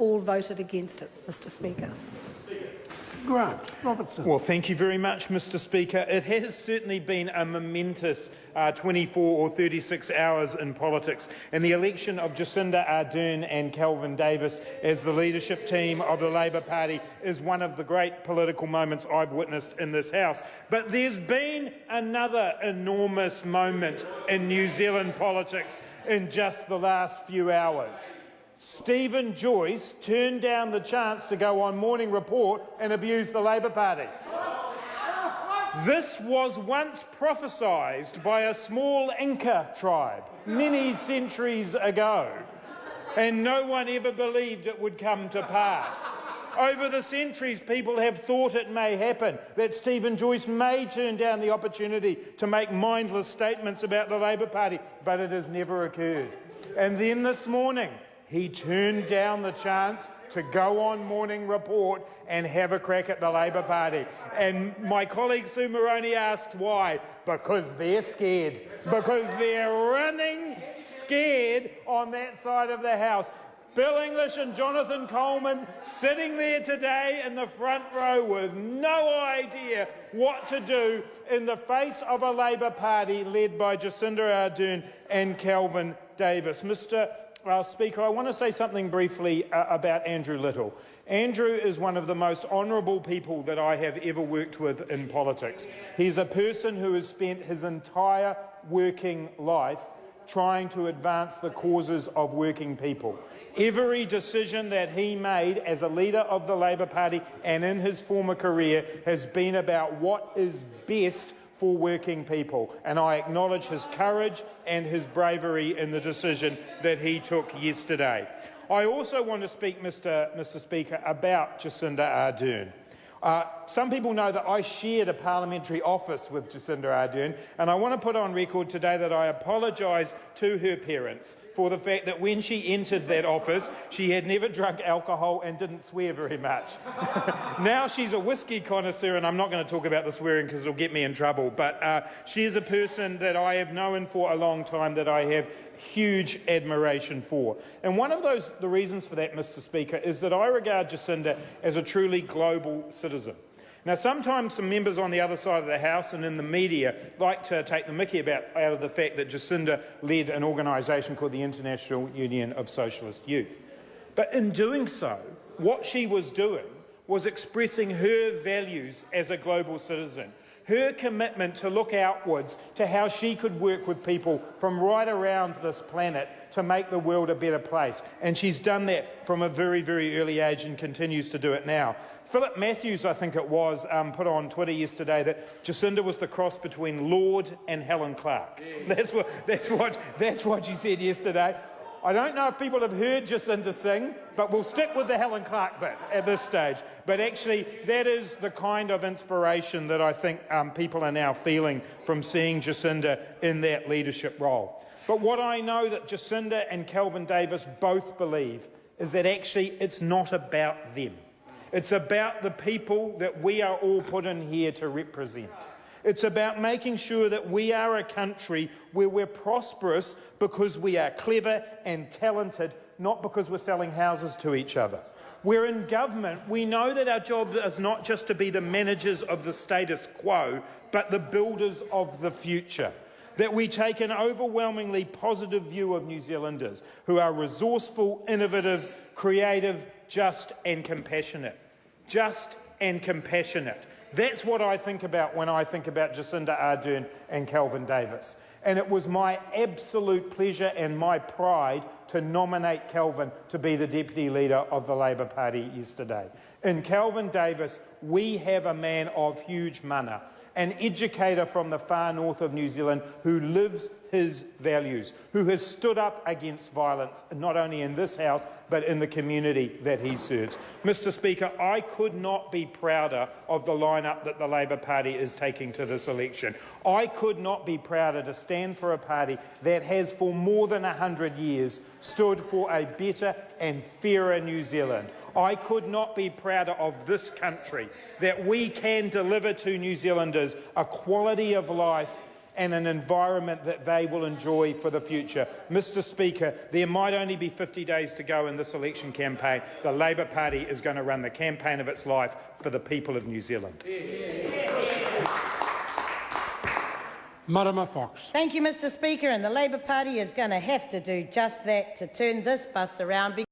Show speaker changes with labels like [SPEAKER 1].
[SPEAKER 1] all voted against it, Mr Speaker.
[SPEAKER 2] Grant. Robertson.
[SPEAKER 3] Well, thank you very much, Mr Speaker. It has certainly been a momentous 24 or 36 hours in politics, and the election of Jacinda Ardern and Kelvin Davis as the leadership team of the Labour Party is one of the great political moments I've witnessed in this House. But there's been another enormous moment in New Zealand politics in just the last few hours. Stephen Joyce turned down the chance to go on Morning Report and abuse the Labour Party. This was once prophesied by a small Inca tribe many centuries ago, and no one ever believed it would come to pass. Over the centuries, people have thought it may happen, that Stephen Joyce may turn down the opportunity to make mindless statements about the Labour Party, but it has never occurred. And then this morning, he turned down the chance to go on Morning Report and have a crack at the Labour Party. And my colleague Sue Moroney asked why. Because they're scared. Because they're running scared on that side of the House. Bill English and Jonathan Coleman sitting there today in the front row with no idea what to do in the face of a Labour Party led by Jacinda Ardern and Kelvin Davis. Mr Speaker, I want to say something briefly about Andrew Little. Andrew is one of the most honourable people that I have ever worked with in politics. He's a person who has spent his entire working life trying to advance the causes of working people. Every decision that he made as a leader of the Labour Party and in his former career has been about what is best for working people, and I acknowledge his courage and his bravery in the decision that he took yesterday. I also want to speak, Mr Speaker, about Jacinda Ardern. Some people know that I shared a parliamentary office with Jacinda Ardern, and I want to put on record today that I apologise to her parents for the fact that when she entered that office, she had never drunk alcohol and didn't swear very much. Now she's a whiskey connoisseur, and I'm not going to talk about the swearing because it'll get me in trouble, but she is a person that I have known for a long time that I have huge admiration for. And one of the reasons for that, Mr Speaker, is that I regard Jacinda as a truly global citizen. Now, sometimes some members on the other side of the House and in the media like to take the mickey out of the fact that Jacinda led an organisation called the International Union of Socialist Youth. But in doing so, what she was doing was expressing her values as a global citizen, her commitment to look outwards to how she could work with people from right around this planet to make the world a better place. And she's done that from a very, very early age and continues to do it now. Philip Matthews, I think it was, put on Twitter yesterday that Jacinda was the cross between Lord and Helen Clark. That's what she said yesterday. I don't know if people have heard Jacinda sing, but we'll stick with the Helen Clark bit at this stage. But actually, that is the kind of inspiration that I think people are now feeling from seeing Jacinda in that leadership role. But what I know that Jacinda and Kelvin Davis both believe is that actually it's not about them. It's about the people that we are all put in here to represent. It's about making sure that we are a country where we're prosperous because we are clever and talented, not because we're selling houses to each other. We're in government. We know that our job is not just to be the managers of the status quo, but the builders of the future. That we take an overwhelmingly positive view of New Zealanders who are resourceful, innovative, creative, just and compassionate. Just and compassionate. That's what I think about when I think about Jacinda Ardern and Kelvin Davis. And it was my absolute pleasure and my pride to nominate Kelvin to be the Deputy Leader of the Labour Party yesterday. In Kelvin Davis, we have a man of huge mana, an educator from the far north of New Zealand who lives his values, who has stood up against violence, not only in this House, but in the community that he serves. Mr Speaker, I could not be prouder of the lineup that the Labour Party is taking to this election. I could not be prouder to stand for a party that has for more than 100 years stood for a better and fairer New Zealand. I could not be prouder of this country, that we can deliver to New Zealanders a quality of life and an environment that they will enjoy for the future. Mr Speaker, there might only be 50 days to go in this election campaign. The Labour Party is going to run the campaign of its life for the people of New Zealand.
[SPEAKER 2] Marama Fox.
[SPEAKER 4] Thank you, Mr Speaker, and the Labour Party is going to have to do just that to turn this bus around.